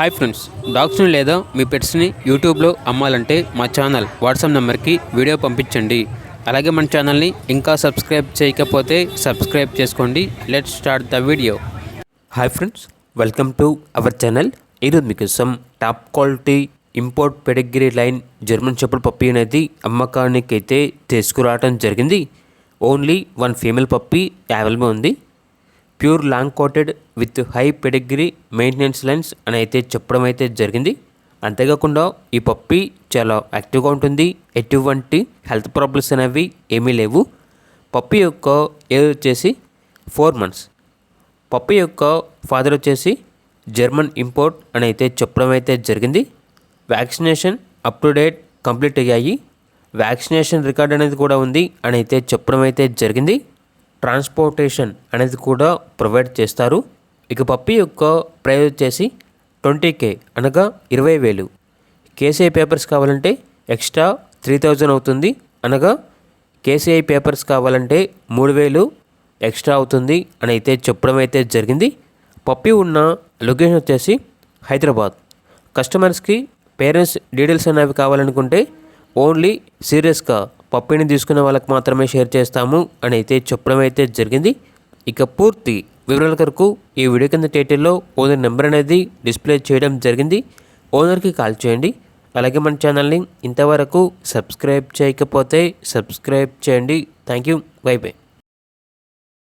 Hi friends, డాగ్స్ని లేదా మీ పెట్స్ని యూట్యూబ్లో అమ్మాలంటే మా ఛానల్ వాట్సాప్ నెంబర్కి వీడియో పంపించండి. అలాగే మన ఛానల్ని ఇంకా సబ్స్క్రైబ్ చేయకపోతే సబ్స్క్రైబ్ చేసుకోండి. Let's start the video. Hi friends, welcome to our channel. ఈరోజు మీకోసం top quality import pedigree line German shepherd puppy అనేది అమ్మకానికి అయితే తీసుకురావడం జరిగింది. Only one female puppy available ఉంది. Pure long coated with high pedigree maintenance lines అని అయితే చెప్పడం అయితే జరిగింది. అంతేకాకుండా ఈ పప్పీ చాలా యాక్టివ్గా ఉంటుంది. ఎటువంటి హెల్త్ ప్రాబ్లమ్స్ అనేవి ఏమీ లేవు. పప్పీ యొక్క ఏజ్ వచ్చేసి 4 months. పప్పీ యొక్క ఫాదర్ వచ్చేసి జర్మన్ ఇంపోర్ట్ అని అయితే చెప్పడం అయితే జరిగింది. Vaccination up to date complete అయ్యాయి. వ్యాక్సినేషన్ రికార్డ్ అనేది కూడా ఉంది అని అయితే చెప్పడం అయితే జరిగింది. ట్రాన్స్పోర్టేషన్ అనేది కూడా ప్రొవైడ్ చేస్తారు. ఇక పప్పీ యొక్క ప్రైస్ వచ్చేసి 20K అనగా 20,000. కేసీఐ పేపర్స్ కావాలంటే ఎక్స్ట్రా 3,000 అవుతుంది. అనగా కేసీఐ పేపర్స్ కావాలంటే 3,000 ఎక్స్ట్రా అవుతుంది అని అయితే చెప్పడం అయితే జరిగింది. పప్పీ ఉన్న లొకేషన్ వచ్చేసి హైదరాబాద్. కస్టమర్స్కి పేరెంట్స్ డీటెయిల్స్ అనేవి కావాలనుకుంటే ఓన్లీ సీరియస్గా పప్పీని తీసుకునే వాళ్ళకి మాత్రమే షేర్ చేస్తాము అని అయితే చెప్పడం అయితే జరిగింది. ఇక పూర్తి వివరాల కొరకు ఈ వీడియో కింద టైటిల్లో ఓనర్ నెంబర్ అనేది డిస్ప్లే చేయడం జరిగింది. ఓనర్కి కాల్ చేయండి. అలాగే మన ఛానల్ని ఇంతవరకు సబ్స్క్రైబ్ చేయకపోతే సబ్స్క్రైబ్ చేయండి. Thank you. By by.